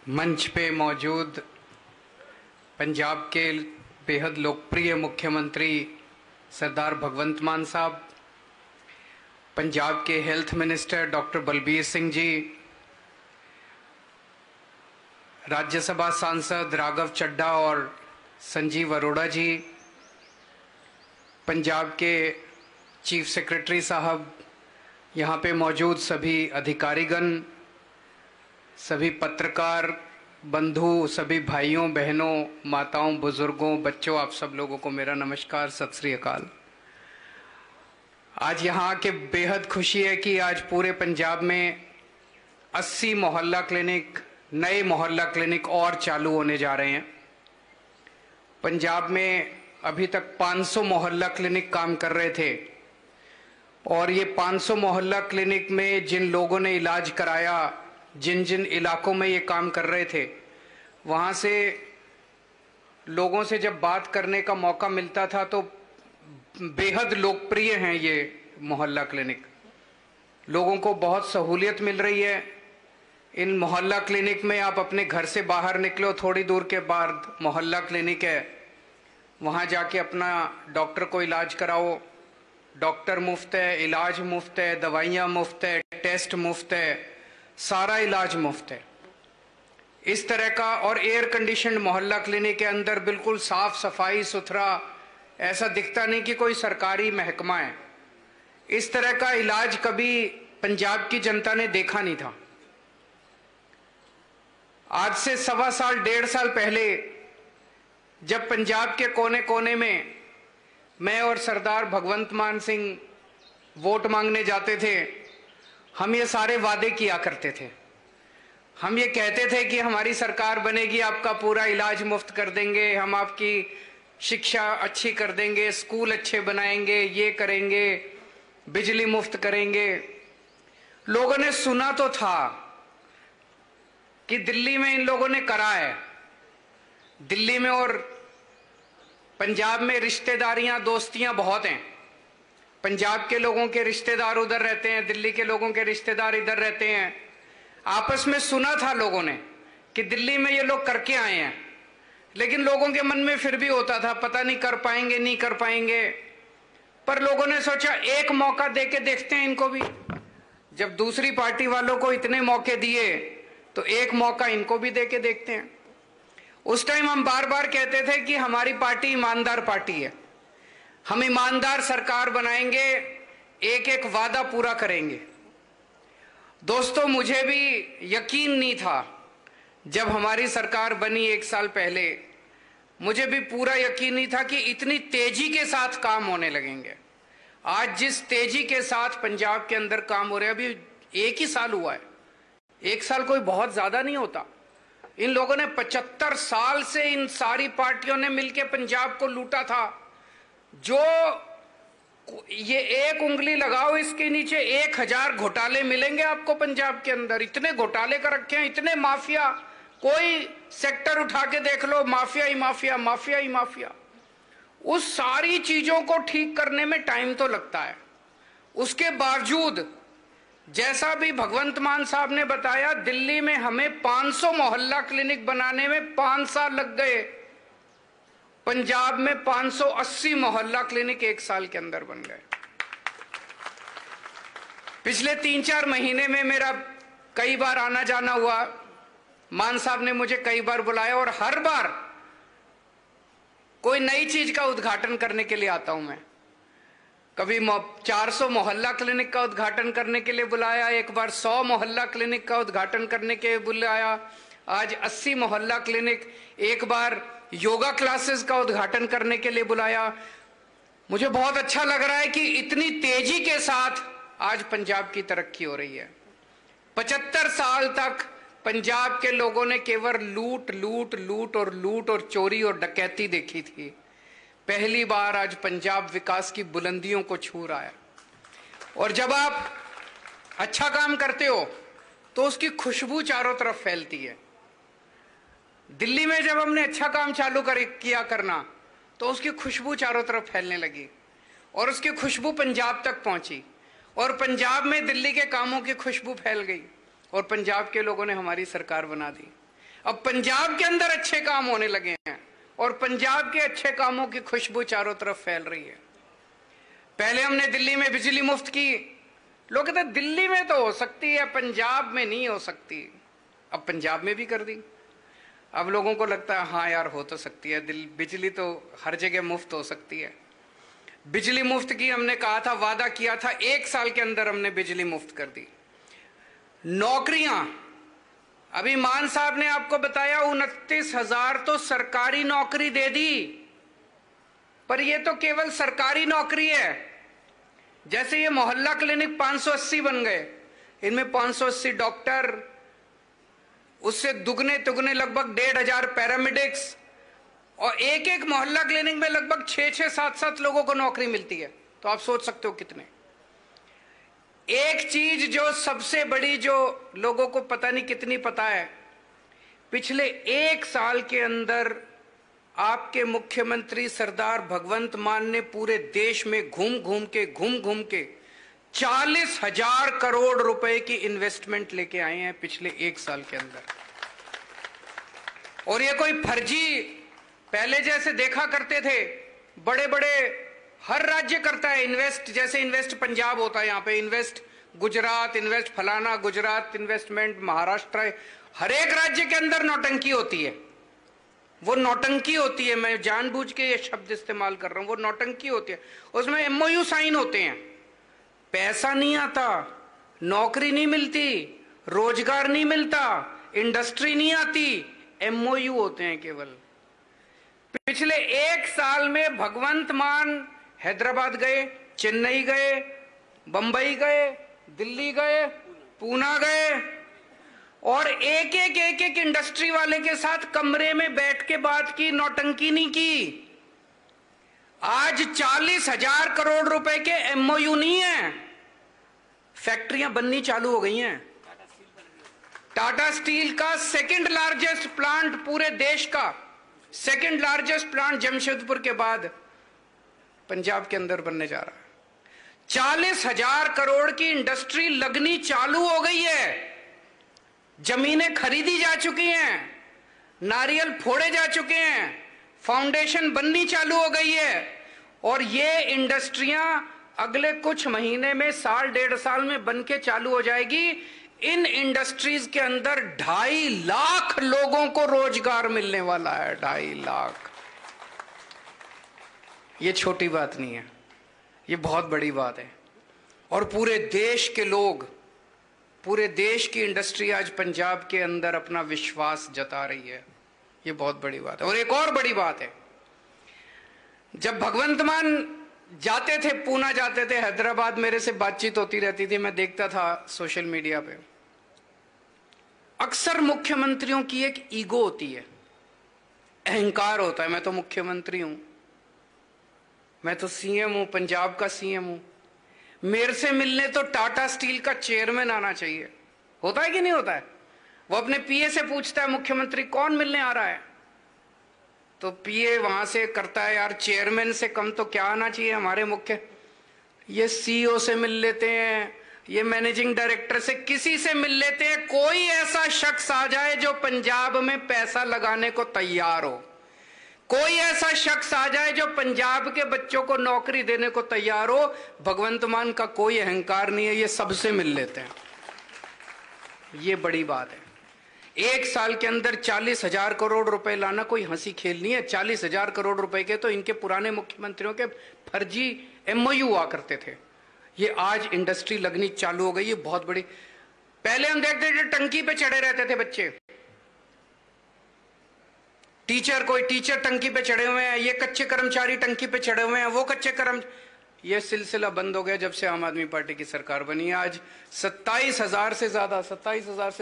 मंच पे मौजूद पंजाब के बेहद लोकप्रिय मुख्यमंत्री सरदार भगवंत मान साहब, पंजाब के health minister doctor Balbir Singh ji, Rajya Sabha सांसद राघव चड्ढा और संजीव अरोड़ा जी, पंजाब के चीफ सेक्रेटरी साहब, यहाँ पे मौजूद सभी अधिकारीगण, सभी पत्रकार बंधु, सभी भाइयों बहनों, माताओं, बुजुर्गों, बच्चों, आप सब लोगों को मेरा नमस्कार, सत श्री अकाल। आज यहाँ के बेहद खुशी है कि आज पूरे पंजाब में 80 मोहल्ला क्लिनिक, नए मोहल्ला क्लिनिक और चालू होने जा रहे हैं। पंजाब में अभी तक 500 मोहल्ला क्लिनिक काम कर रहे थे और ये 500 मोहल्ला क्लिनिक में जिन लोगों ने इलाज कराया, जिन जिन इलाकों में ये काम कर रहे थे, वहाँ से लोगों से जब बात करने का मौका मिलता था तो बेहद लोकप्रिय हैं ये मोहल्ला क्लिनिक। लोगों को बहुत सहूलियत मिल रही है। इन मोहल्ला क्लिनिक में आप अपने घर से बाहर निकलो, थोड़ी दूर के बाद मोहल्ला क्लिनिक है, वहाँ जाके अपना डॉक्टर को इलाज कराओ। डॉक्टर मुफ्त है, इलाज मुफ्त है, दवाइयाँ मुफ्त है, टेस्ट मुफ्त है, सारा इलाज मुफ्त है। इस तरह का और एयर कंडीशनड मोहल्ला क्लिनिक के अंदर बिल्कुल साफ सफाई सुथरा, ऐसा दिखता नहीं कि कोई सरकारी महकमा है। इस तरह का इलाज कभी पंजाब की जनता ने देखा नहीं था। आज से 1.25 साल 1.5 साल पहले जब पंजाब के कोने कोने में मैं और सरदार भगवंत मान सिंह वोट मांगने जाते थे, हम ये सारे वादे किया करते थे। हम ये कहते थे कि हमारी सरकार बनेगी, आपका पूरा इलाज मुफ्त कर देंगे, हम आपकी शिक्षा अच्छी कर देंगे, स्कूल अच्छे बनाएंगे, ये करेंगे, बिजली मुफ्त करेंगे। लोगों ने सुना तो था कि दिल्ली में इन लोगों ने करा है। दिल्ली में और पंजाब में रिश्तेदारियां, दोस्तियां बहुत हैं। पंजाब के लोगों के रिश्तेदार उधर रहते हैं, दिल्ली के लोगों के रिश्तेदार इधर रहते हैं। आपस में सुना था लोगों ने कि दिल्ली में ये लोग करके आए हैं, लेकिन लोगों के मन में फिर भी होता था पता नहीं कर पाएंगे नहीं कर पाएंगे। पर लोगों ने सोचा एक मौका दे के देखते हैं इनको भी। जब दूसरी पार्टी वालों को इतने मौके दिए तो एक मौका इनको भी दे के देखते हैं। उस टाइम हम बार बार कहते थे कि हमारी पार्टी ईमानदार पार्टी है, हम ईमानदार सरकार बनाएंगे, एक एक वादा पूरा करेंगे। दोस्तों, मुझे भी यकीन नहीं था जब हमारी सरकार बनी 1 साल पहले, मुझे भी पूरा यकीन नहीं था कि इतनी तेजी के साथ काम होने लगेंगे। आज जिस तेजी के साथ पंजाब के अंदर काम हो रहे हैं, अभी 1 ही साल हुआ है। 1 साल कोई बहुत ज्यादा नहीं होता। इन लोगों ने 75 साल से इन सारी पार्टियों ने मिलकर पंजाब को लूटा था। जो ये एक उंगली लगाओ इसके नीचे 1000 घोटाले मिलेंगे आपको पंजाब के अंदर। इतने घोटाले कर रखे हैं, इतने माफिया, कोई सेक्टर उठा के देख लो, माफिया ही माफिया, माफिया ही माफिया। उस सारी चीजों को ठीक करने में टाइम तो लगता है। उसके बावजूद जैसा भी भगवंत मान साहब ने बताया, दिल्ली में हमें 500 मोहल्ला क्लिनिक बनाने में 5 साल लग गए। पंजाब में 580 मोहल्ला क्लिनिक 1 साल के अंदर बन गए। पिछले 3-4 महीने में मेरा कई बार आना जाना हुआ। मान साहब ने मुझे कई बार बुलाया और हर बार कोई नई चीज का उद्घाटन करने के लिए आता हूं मैं। कभी 400 मोहल्ला क्लिनिक का उद्घाटन करने के लिए बुलाया, एक बार 100 मोहल्ला क्लिनिक का उद्घाटन करने के लिए बुलाया, आज 80 मोहल्ला क्लिनिक, एक बार योगा क्लासेस का उद्घाटन करने के लिए बुलाया। मुझे बहुत अच्छा लग रहा है कि इतनी तेजी के साथ आज पंजाब की तरक्की हो रही है। 75 साल तक पंजाब के लोगों ने केवल लूट लूट लूट और लूट और चोरी और डकैती देखी थी। पहली बार आज पंजाब विकास की बुलंदियों को छू रहा है। और जब आप अच्छा काम करते हो तो उसकी खुशबू चारों तरफ फैलती है। दिल्ली में जब हमने अच्छा काम चालू किया करना तो उसकी खुशबू चारों तरफ फैलने लगी और उसकी खुशबू पंजाब तक पहुंची और पंजाब में दिल्ली के कामों की खुशबू फैल गई और पंजाब के लोगों ने हमारी सरकार बना दी। अब पंजाब के अंदर अच्छे काम होने लगे हैं और पंजाब के अच्छे कामों की खुशबू चारों तरफ फैल रही है। पहले हमने दिल्ली में बिजली मुफ्त की, लोग कहते दिल्ली में तो हो सकती है, पंजाब में नहीं हो सकती। अब पंजाब में भी कर दी। अब लोगों को लगता है हाँ यार हो तो सकती है, बिजली तो हर जगह मुफ्त हो सकती है। बिजली मुफ्त की हमने कहा था, वादा किया था, 1 साल के अंदर हमने बिजली मुफ्त कर दी। नौकरियां, अभी मान साहब ने आपको बताया 29,000 तो सरकारी नौकरी दे दी, पर ये तो केवल सरकारी नौकरी है। जैसे ये मोहल्ला क्लिनिक 580 बन गए, इनमें 580 डॉक्टर, उससे दुगने तुगने लगभग 1,500 पैरामेडिक्स, और एक एक मोहल्ला क्लिनिक में लगभग 6-6, 7-7 लोगों को नौकरी मिलती है। तो आप सोच सकते हो कितने। एक चीज जो सबसे बड़ी, जो लोगों को पता नहीं कितनी पता है, पिछले 1 साल के अंदर आपके मुख्यमंत्री सरदार भगवंत मान ने पूरे देश में घूम घूम के 40,000 करोड़ रुपए की इन्वेस्टमेंट लेके आए हैं पिछले 1 साल के अंदर। और ये कोई फर्जी पहले जैसे देखा करते थे, बड़े बड़े हर राज्य करता है इन्वेस्ट, जैसे इन्वेस्ट पंजाब होता है, यहां पे इन्वेस्ट गुजरात, इन्वेस्ट फलाना, गुजरात इन्वेस्टमेंट, महाराष्ट्र, हर एक राज्य के अंदर नौटंकी होती है। वो नौटंकी होती है, मैं जानबूझ के ये शब्द इस्तेमाल कर रहा हूं, वो नौटंकी होती है। उसमें MOU साइन होते हैं, पैसा नहीं आता, नौकरी नहीं मिलती, रोजगार नहीं मिलता, इंडस्ट्री नहीं आती, MOU होते हैं केवल। पिछले 1 साल में भगवंत मान हैदराबाद गए, चेन्नई गए, बंबई गए, दिल्ली गए, पूना गए, और एक एक इंडस्ट्री वाले के साथ कमरे में बैठ के बात की, नौटंकी नहीं की। आज 40,000 करोड़ रुपए के MOU नहीं है, फैक्ट्रियां बननी चालू हो गई हैं। टाटा स्टील का 2nd लार्जेस्ट प्लांट पूरे देश का, 2nd लार्जेस्ट प्लांट जमशेदपुर के बाद पंजाब के अंदर बनने जा रहा है। 40,000 करोड़ की इंडस्ट्री लगनी चालू हो गई है, जमीनें खरीदी जा चुकी हैं, नारियल फोड़े जा चुके हैं, फाउंडेशन बननी चालू हो गई है, और ये इंडस्ट्रियां अगले कुछ महीने में, साल 1.5 साल में बन के चालू हो जाएगी। इन इंडस्ट्रीज के अंदर 2.5 लाख लोगों को रोजगार मिलने वाला है, 2.5 लाख। ये छोटी बात नहीं है, ये बहुत बड़ी बात है। और पूरे देश के लोग, पूरे देश की इंडस्ट्री आज पंजाब के अंदर अपना विश्वास जता रही है, ये बहुत बड़ी बात है। और एक और बड़ी बात है, जब भगवंत मान जाते थे, पूना जाते थे, हैदराबाद, मेरे से बातचीत होती रहती थी, मैं देखता था सोशल मीडिया पे। अक्सर मुख्यमंत्रियों की एक ईगो होती है, अहंकार होता है, मैं तो मुख्यमंत्री हूं, मैं तो CM हूं, पंजाब का CM हूं, मेरे से मिलने तो टाटा स्टील का चेयरमैन आना चाहिए। होता है कि नहीं होता है? वो अपने PA से पूछता है मुख्यमंत्री कौन मिलने आ रहा है, तो PA वहां से करता है, यार चेयरमैन से कम तो क्या आना चाहिए हमारे मुख्य, ये CEO से मिल लेते हैं, ये मैनेजिंग डायरेक्टर से, किसी से मिल लेते हैं, कोई ऐसा शख्स आ जाए जो पंजाब में पैसा लगाने को तैयार हो, कोई ऐसा शख्स आ जाए जो पंजाब के बच्चों को नौकरी देने को तैयार हो। भगवंत मान का कोई अहंकार नहीं है, ये सबसे मिल लेते हैं। ये बड़ी बात है। 1 साल के अंदर 40,000 करोड़ रुपए लाना कोई हंसी खेल नहीं है। 40,000 करोड़ रुपए के तो इनके पुराने मुख्यमंत्रियों के फर्जी MOU हुआ करते थे। ये आज इंडस्ट्री लगनी चालू हो गई, ये बहुत बड़ी। पहले हम देखते थे टंकी पे चढ़े रहते थे बच्चे, टीचर, कोई टीचर टंकी पे चढ़े हुए हैं, ये कच्चे कर्मचारी टंकी पे चढ़े हुए हैं, वो कच्चे ये सिलसिला बंद हो गया जब से आम आदमी पार्टी की सरकार बनी है। आज 27,000 से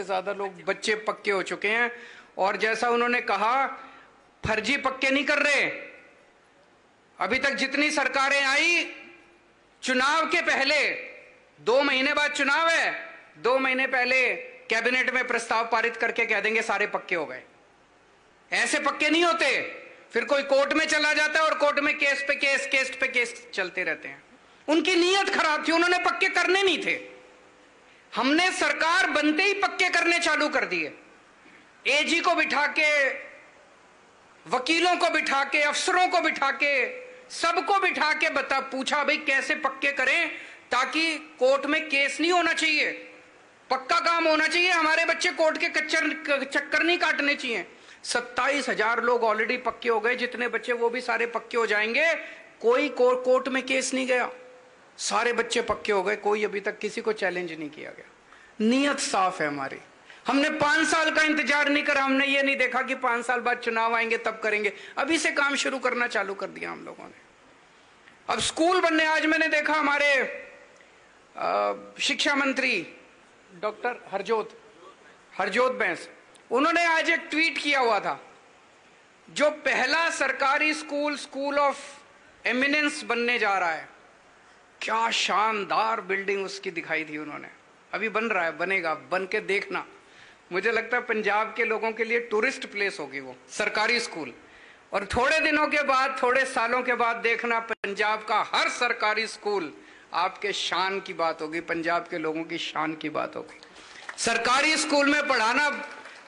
ज्यादा लोग, बच्चे पक्के हो चुके हैं। और जैसा उन्होंने कहा, फर्जी पक्के नहीं कर रहे। अभी तक जितनी सरकारें आई, चुनाव के पहले 2 महीने बाद चुनाव है, 2 महीने पहले कैबिनेट में प्रस्ताव पारित करके कह देंगे सारे पक्के हो गए। ऐसे पक्के नहीं होते, फिर कोई कोर्ट में चला जाता है और कोर्ट में केस पे केस चलते रहते हैं। उनकी नीयत खराब थी, उन्होंने पक्के करने नहीं थे। हमने सरकार बनते ही पक्के करने चालू कर दिए। एजी को बिठा के, वकीलों को बिठा के, अफसरों को बिठा के, सबको बिठा के पूछा भाई कैसे पक्के करें ताकि कोर्ट में केस नहीं होना चाहिए, पक्का काम होना चाहिए, हमारे बच्चे कोर्ट के चक्कर नहीं काटने चाहिए। 27,000 लोग ऑलरेडी पक्के हो गए, जितने बच्चे वो भी सारे पक्के हो जाएंगे। कोई कोर्ट में केस नहीं गया, सारे बच्चे पक्के हो गए, कोई अभी तक किसी को चैलेंज नहीं किया गया। नीयत साफ है हमारी। हमने 5 साल का इंतजार नहीं करा, हमने ये नहीं देखा कि 5 साल बाद चुनाव आएंगे तब करेंगे, अभी से काम शुरू करना चालू कर दिया हम लोगों ने। अब स्कूल बनने, आज मैंने देखा हमारे शिक्षा मंत्री डॉक्टर हरजोत बैंस, उन्होंने आज एक ट्वीट किया हुआ था, जो पहला सरकारी स्कूल ऑफ एमिनेंस बनने जा रहा है, क्या शानदार बिल्डिंग उसकी दिखाई थी उन्होंने। अभी बन रहा है, बनेगा, बन के देखना। मुझे लगता है पंजाब के लोगों के लिए टूरिस्ट प्लेस होगी वो सरकारी स्कूल। और थोड़े दिनों के बाद, थोड़े सालों के बाद देखना, पंजाब का हर सरकारी स्कूल आपके शान की बात होगी, पंजाब के लोगों की शान की बात होगी। सरकारी स्कूल में पढ़ाना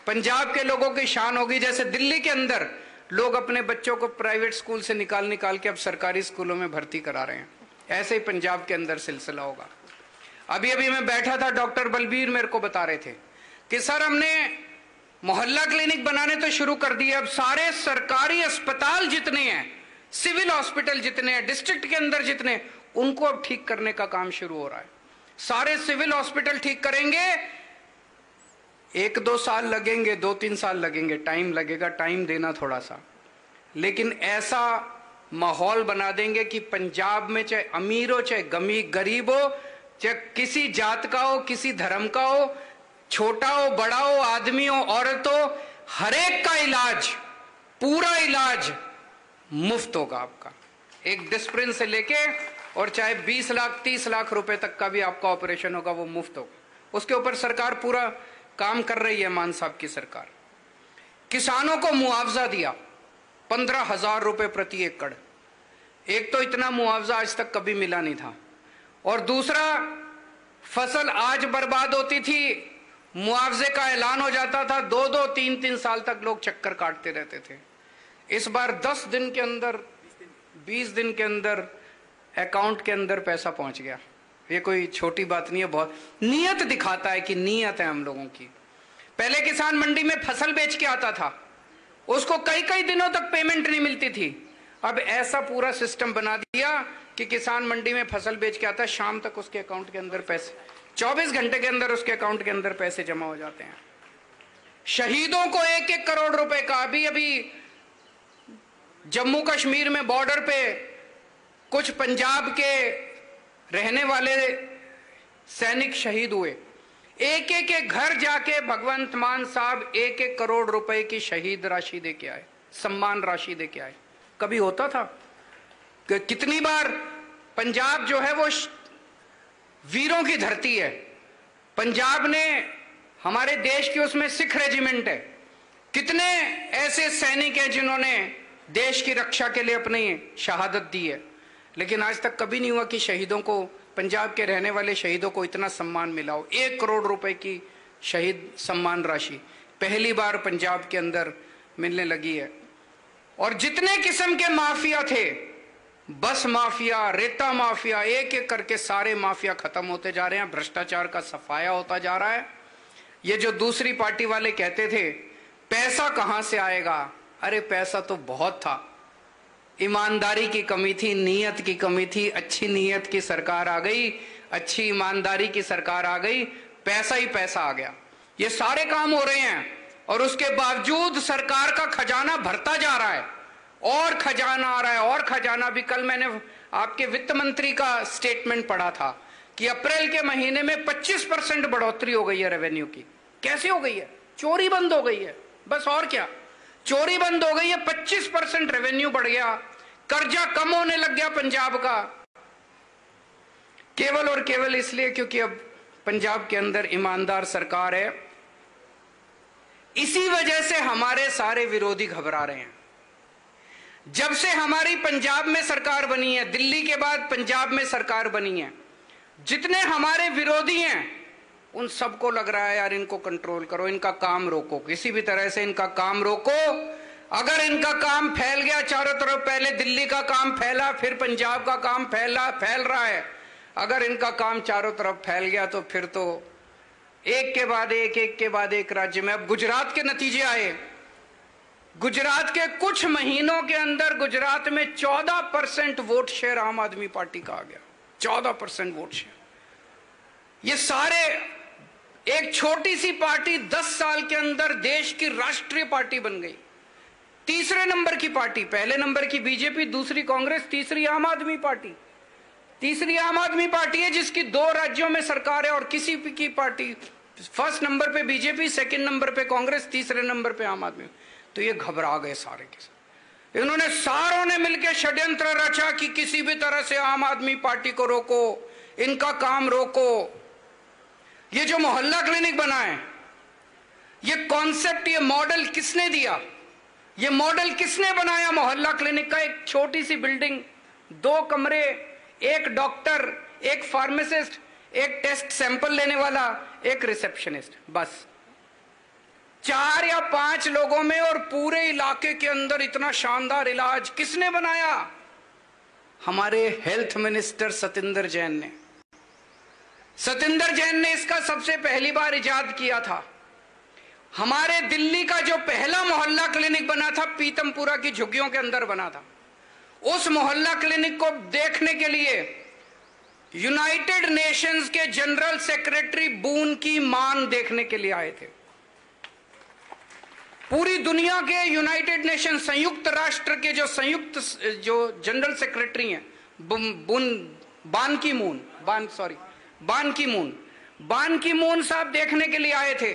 पंजाब के लोगों की शान होगी। जैसे दिल्ली के अंदर लोग अपने बच्चों को प्राइवेट स्कूल से निकाल के अब सरकारी स्कूलों में भर्ती करा रहे हैं, ऐसे ही पंजाब के अंदर सिलसिला होगा। अभी मैं बैठा था, डॉक्टर बलबीर मेरे को बता रहे थे कि सर हमने मोहल्ला क्लिनिक बनाने तो शुरू कर दिए, अब सारे सरकारी अस्पताल जितने हैं, सिविल हॉस्पिटल जितने हैं, डिस्ट्रिक्ट के अंदर जितने, उनको अब ठीक करने का काम शुरू हो रहा है। सारे सिविल हॉस्पिटल ठीक करेंगे, 1-2 साल लगेंगे, 2-3 साल लगेंगे, टाइम लगेगा, टाइम देना थोड़ा सा, लेकिन ऐसा माहौल बना देंगे कि पंजाब में चाहे अमीर हो चाहे गरीब हो, चाहे किसी जात का हो, किसी धर्म का हो, छोटा हो बड़ा हो, आदमी हो औरत हो, हरेक का इलाज, पूरा इलाज मुफ्त होगा आपका। एक डिस्प्रिन से लेके और चाहे 20 लाख 30 लाख रुपए तक का भी आपका ऑपरेशन होगा, वो मुफ्त होगा। उसके ऊपर सरकार पूरा काम कर रही है, मान साहब की सरकार। किसानों को मुआवजा दिया 15,000 रुपए प्रति एकड़। एक तो इतना मुआवजा आज तक कभी मिला नहीं था, और दूसरा फसल आज बर्बाद होती थी, मुआवजे का ऐलान हो जाता था, 2-2 3-3 साल तक लोग चक्कर काटते रहते थे। इस बार 10 दिन के अंदर, 20 दिन के अंदर अकाउंट के अंदर पैसा पहुंच गया। ये कोई छोटी बात नहीं है, बहुत नीयत दिखाता है कि नीयत है हम लोगों की। पहले किसान मंडी में फसल बेच के आता था, उसको कई दिनों तक पेमेंट नहीं मिलती थी। अब ऐसा पूरा सिस्टम बना दिया कि किसान मंडी में फसल बेच के आता है, शाम तक उसके अकाउंट के अंदर पैसे, 24 घंटे के अंदर उसके अकाउंट के अंदर पैसे जमा हो जाते हैं। शहीदों को 1-1 करोड़ रुपए का, अभी जम्मू कश्मीर में बॉर्डर पे कुछ पंजाब के रहने वाले सैनिक शहीद हुए, एक घर जाके भगवंत मान साहब 1-1 करोड़ रुपए की शहीद राशि दे के आए, सम्मान राशि दे के आए। कभी होता था? कितनी बार पंजाब जो है वो वीरों की धरती है। पंजाब ने हमारे देश की, उसमें सिख रेजिमेंट है, कितने ऐसे सैनिक हैं जिन्होंने देश की रक्षा के लिए अपनी शहादत दी है, लेकिन आज तक कभी नहीं हुआ कि शहीदों को, पंजाब के रहने वाले शहीदों को इतना सम्मान मिला हो। 1 करोड़ रुपए की शहीद सम्मान राशि पहली बार पंजाब के अंदर मिलने लगी है। और जितने किस्म के माफिया थे, बस माफिया, रेता माफिया, एक करके सारे माफिया खत्म होते जा रहे हैं, भ्रष्टाचार का सफाया होता जा रहा है। ये जो दूसरी पार्टी वाले कहते थे पैसा कहां से आएगा, अरे पैसा तो बहुत था, ईमानदारी की कमी थी, नीयत की कमी थी। अच्छी नीयत की सरकार आ गई, अच्छी ईमानदारी की सरकार आ गई, पैसा ही पैसा आ गया। ये सारे काम हो रहे हैं और उसके बावजूद सरकार का खजाना भरता जा रहा है, और खजाना आ रहा है, और खजाना भी। कल मैंने आपके वित्त मंत्री का स्टेटमेंट पढ़ा था कि अप्रैल के महीने में 25% बढ़ोतरी हो गई है रेवेन्यू की। कैसे हो गई है? चोरी बंद हो गई है, बस और क्या, चोरी बंद हो गई है, 25% रेवेन्यू बढ़ गया, कर्जा कम होने लग गया पंजाब का, केवल और केवल इसलिए क्योंकि अब पंजाब के अंदर ईमानदार सरकार है। इसी वजह से हमारे सारे विरोधी घबरा रहे हैं। जब से हमारी पंजाब में सरकार बनी है, दिल्ली के बाद पंजाब में सरकार बनी है, जितने हमारे विरोधी हैं उन सबको लग रहा है यार इनको कंट्रोल करो, इनका काम रोको, किसी भी तरह से इनका काम रोको। अगर इनका काम फैल गया चारों तरफ, पहले दिल्ली का काम फैला, फिर पंजाब का काम फैल रहा है, अगर इनका काम चारों तरफ फैल गया तो फिर तो एक के बाद एक राज्य में। अब गुजरात के नतीजे आए। गुजरात के कुछ महीनों के अंदर गुजरात में 14% वोट शेयर आम आदमी पार्टी का आ गया। 14% वोट शेयर। ये सारे, एक छोटी सी पार्टी 10 साल के अंदर देश की राष्ट्रीय पार्टी बन गई। तीसरे नंबर की पार्टी, पहले नंबर की बीजेपी, दूसरी कांग्रेस, तीसरी आम आदमी पार्टी। तीसरी आम आदमी पार्टी है जिसकी 2 राज्यों में सरकार है, और किसी की पार्टी फर्स्ट नंबर पे बीजेपी, सेकंड नंबर पे कांग्रेस, तीसरे नंबर पे आम आदमी। तो ये घबरा गए सारे के सारे। इन्होंने सारों ने मिलकर षड्यंत्र रचा कि किसी भी तरह से आम आदमी पार्टी को रोको, इनका काम रोको। ये जो मोहल्ला क्लिनिक बना है, ये कॉन्सेप्ट, ये मॉडल किसने दिया? ये मॉडल किसने बनाया मोहल्ला क्लिनिक का? एक छोटी सी बिल्डिंग, 2 कमरे, एक डॉक्टर, एक फार्मासिस्ट, एक टेस्ट सैंपल लेने वाला, एक रिसेप्शनिस्ट, बस 4 या 5 लोगों में, और पूरे इलाके के अंदर इतना शानदार इलाज किसने बनाया? हमारे हेल्थ मिनिस्टर सतिंदर जैन ने। सतिंदर जैन ने इसका सबसे पहली बार इजाद किया था। हमारे दिल्ली का जो पहला मोहल्ला क्लिनिक बना था, पीतमपुरा की झुग्गियों के अंदर बना था। उस मोहल्ला क्लिनिक को देखने के लिए यूनाइटेड नेशंस के जनरल सेक्रेटरी बून की मान देखने के लिए आए थे। पूरी दुनिया के यूनाइटेड नेशन, संयुक्त राष्ट्र के जो जनरल सेक्रेटरी हैं, बान की मून साहब देखने के लिए आए थे।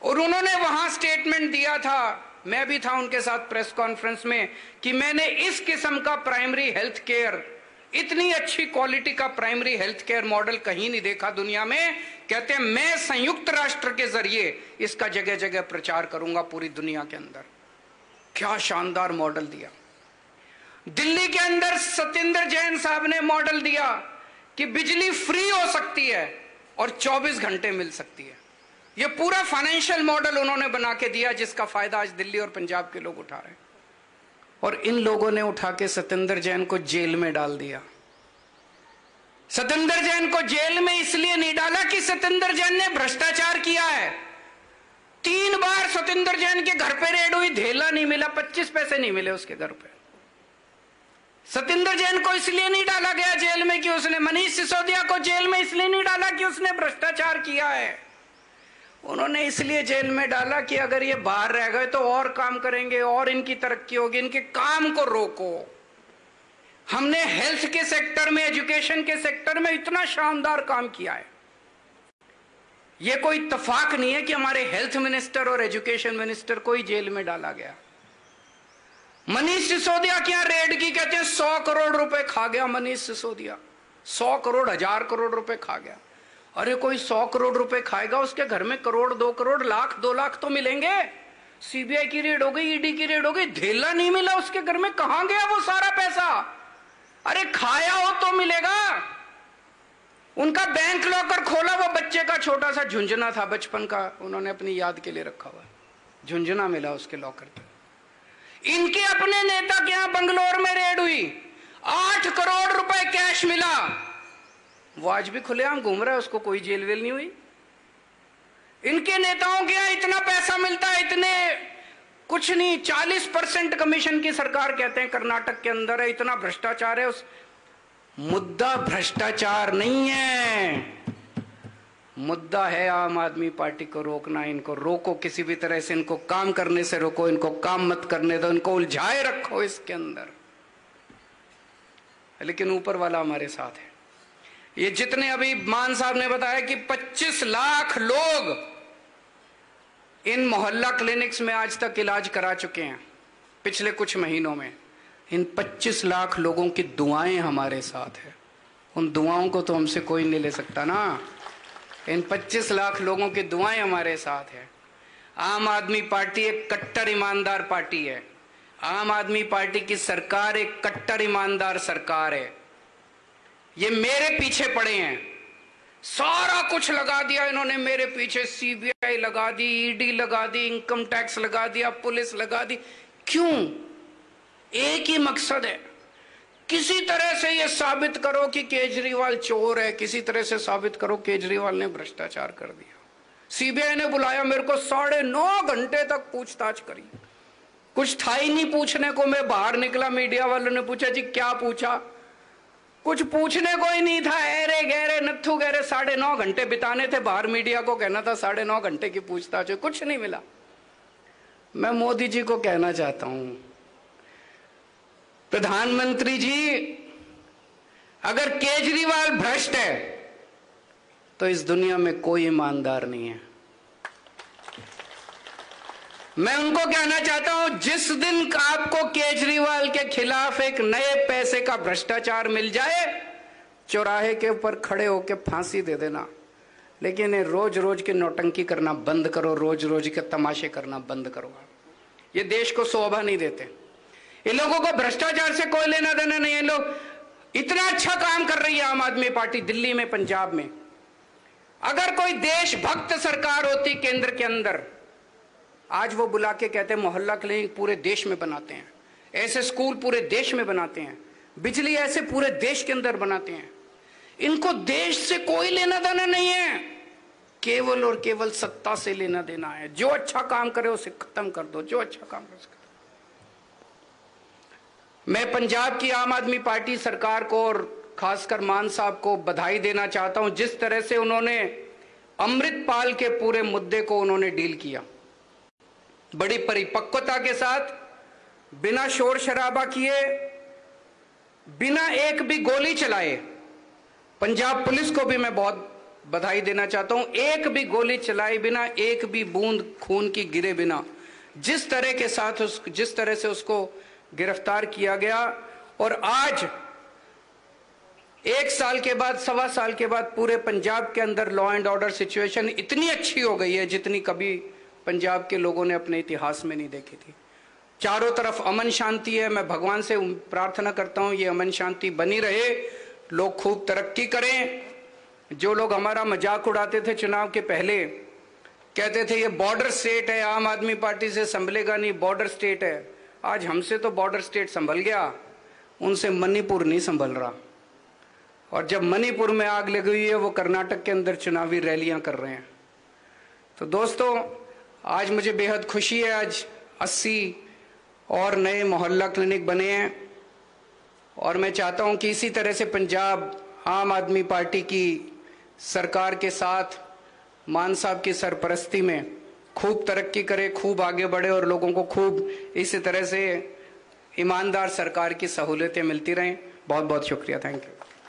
और उन्होंने वहां स्टेटमेंट दिया था, मैं भी था उनके साथ प्रेस कॉन्फ्रेंस में, कि मैंने इस किस्म का प्राइमरी हेल्थ केयर, इतनी अच्छी क्वालिटी का प्राइमरी हेल्थ केयर मॉडल कहीं नहीं देखा दुनिया में। कहते हैं मैं संयुक्त राष्ट्र के जरिए इसका जगह जगह प्रचार करूंगा पूरी दुनिया के अंदर। क्या शानदार मॉडल दिया। दिल्ली के अंदर सतिंदर जैन साहब ने मॉडल दिया कि बिजली फ्री हो सकती है और 24 घंटे मिल सकती है। यह पूरा फाइनेंशियल मॉडल उन्होंने बना के दिया, जिसका फायदा आज दिल्ली और पंजाब के लोग उठा रहे हैं। और इन लोगों ने उठा के सतिंदर जैन को जेल में डाल दिया। सतिंदर जैन को जेल में इसलिए नहीं डाला कि सतिंदर जैन ने भ्रष्टाचार किया है। 3 बार सतिंदर जैन के घर पे रेड हुई, धेला नहीं मिला, 25 पैसे नहीं मिले उसके घर पे। सतिंदर जैन को इसलिए नहीं डाला गया जेल में कि उसने, मनीष सिसोदिया को जेल में इसलिए नहीं डाला कि उसने भ्रष्टाचार किया है। उन्होंने इसलिए जेल में डाला कि अगर ये बाहर रह गए तो और काम करेंगे और इनकी तरक्की होगी, इनके काम को रोको। हमने हेल्थ के सेक्टर में, एजुकेशन के सेक्टर में इतना शानदार काम किया है। यह कोई इत्तेफाक नहीं है कि हमारे हेल्थ मिनिस्टर और एजुकेशन मिनिस्टर को ही जेल में डाला गया। मनीष सिसोदिया की यहां रेड की, कहते हैं 100 करोड़ रुपए खा गया मनीष सिसोदिया। 100 करोड़, 1000 करोड़ रुपए खा गया। अरे कोई 100 करोड़ रुपए खाएगा, उसके घर में करोड़, 2 करोड़, लाख, 2 लाख तो मिलेंगे। सीबीआई की रेड हो गई, ईडी की रेड हो गई, धेला नहीं मिला उसके घर में। कहां गया वो सारा पैसा? अरे खाया हो तो मिलेगा। उनका बैंक लॉकर खोला, वो बच्चे का छोटा सा झुंझुना था बचपन का, उन्होंने अपनी याद के लिए रखा हुआ, झुंझुना मिला उसके लॉकर पे। इनके अपने नेता के यहां बंगलोर में रेड हुई, 8 करोड़ रुपए कैश मिला। वो आज भी खुलेआम घूम रहा है, उसको कोई जेल वेल नहीं हुई। इनके नेताओं के यहां इतना पैसा मिलता है, इतने कुछ नहीं, 40% कमीशन की सरकार कहते हैं कर्नाटक के अंदर है। इतना भ्रष्टाचार है। उस मुद्दा भ्रष्टाचार नहीं है, मुद्दा है आम आदमी पार्टी को रोकना। इनको रोको, किसी भी तरह से इनको काम करने से रोको, इनको काम मत करने दो, इनको उलझाए रखो इसके अंदर। लेकिन ऊपर वाला हमारे साथ है। ये जितने अभी मान साहब ने बताया कि 25 लाख लोग इन मोहल्ला क्लिनिक्स में आज तक इलाज करा चुके हैं पिछले कुछ महीनों में। इन 25 लाख लोगों की दुआएं हमारे साथ है। उन दुआओं को तो हमसे कोई नहीं ले सकता ना। इन 25 लाख लोगों की दुआएं हमारे साथ है। आम आदमी पार्टी एक कट्टर ईमानदार पार्टी है। आम आदमी पार्टी की सरकार एक कट्टर ईमानदार सरकार है। ये मेरे पीछे पड़े हैं, सारा कुछ लगा दिया इन्होंने मेरे पीछे, सीबीआई लगा दी, ईडी लगा दी, इनकम टैक्स लगा दिया, पुलिस लगा दी। क्यों? एक ही मकसद है, किसी तरह से ये साबित करो कि केजरीवाल चोर है, किसी तरह से साबित करो केजरीवाल ने भ्रष्टाचार कर दिया। सीबीआई ने बुलाया मेरे को, 9.5 घंटे तक पूछताछ करी, कुछ था ही नहीं पूछने को। मैं बाहर निकला, मीडिया वालों ने पूछा जी क्या पूछा, कुछ पूछने को ही नहीं था। अरे गहरे नत्थु गहरे 9.5 घंटे बिताने थे बाहर, मीडिया को कहना था 9.5 घंटे की पूछताछ है, कुछ नहीं मिला। मैं मोदी जी को कहना चाहता हूं, प्रधानमंत्री जी, अगर केजरीवाल भ्रष्ट है तो इस दुनिया में कोई ईमानदार नहीं है। मैं उनको कहना चाहता हूं, जिस दिन आपको केजरीवाल के खिलाफ एक नए पैसे का भ्रष्टाचार मिल जाए, चौराहे के ऊपर खड़े होकर फांसी दे देना। लेकिन रोज रोज के नौटंकी करना बंद करो, रोज रोज के तमाशे करना बंद करो। ये देश को शोभा नहीं देते। इन लोगों को भ्रष्टाचार से कोई लेना देना नहीं है। लोग इतना अच्छा काम कर रही है आम आदमी पार्टी दिल्ली में, पंजाब में। अगर कोई देशभक्त सरकार होती केंद्र के अंदर, आज वो बुला के कहते हैं मोहल्ला क्लिनिक पूरे देश में बनाते हैं, ऐसे स्कूल पूरे देश में बनाते हैं, बिजली ऐसे पूरे देश के अंदर बनाते हैं। इनको देश से कोई लेना देना नहीं है, केवल और केवल सत्ता से लेना देना है। जो अच्छा काम करे उसे खत्म कर दो, जो अच्छा काम करे उसे। मैं पंजाब की आम आदमी पार्टी सरकार को और खासकर मान साहब को बधाई देना चाहता हूं, जिस तरह से उन्होंने अमृतपाल के पूरे मुद्दे को उन्होंने डील किया, बड़ी परिपक्वता के साथ, बिना शोर शराबा किए, बिना एक भी गोली चलाए। पंजाब पुलिस को भी मैं बहुत बधाई देना चाहता हूं, एक भी गोली चलाए बिना, एक भी बूंद खून की गिरे बिना, जिस तरह के साथ जिस तरह से उसको गिरफ्तार किया गया। और आज 1 साल के बाद, 1.25 साल के बाद पूरे पंजाब के अंदर लॉ एंड ऑर्डर सिचुएशन इतनी अच्छी हो गई है जितनी कभी पंजाब के लोगों ने अपने इतिहास में नहीं देखी थी। चारों तरफ अमन शांति है। मैं भगवान से प्रार्थना करता हूं ये अमन शांति बनी रहे, लोग खूब तरक्की करें। जो लोग हमारा मजाक उड़ाते थे चुनाव के पहले, कहते थे ये बॉर्डर स्टेट है, आम आदमी पार्टी से संभलेगा नहीं, बॉर्डर स्टेट है, आज हमसे तो बॉर्डर स्टेट संभल गया, उनसे मणिपुर नहीं संभल रहा। और जब मणिपुर में आग लगी हुई है, वो कर्नाटक के अंदर चुनावी रैलियां कर रहे हैं। तो दोस्तों, आज मुझे बेहद खुशी है, आज 80 और नए मोहल्ला क्लिनिक बने हैं। और मैं चाहता हूं कि इसी तरह से पंजाब आम आदमी पार्टी की सरकार के साथ मान साहब की सरपरस्ती में खूब तरक्की करे, खूब आगे बढ़े और लोगों को खूब इसी तरह से ईमानदार सरकार की सहूलियतें मिलती रहें। बहुत बहुत शुक्रिया, थैंक यू।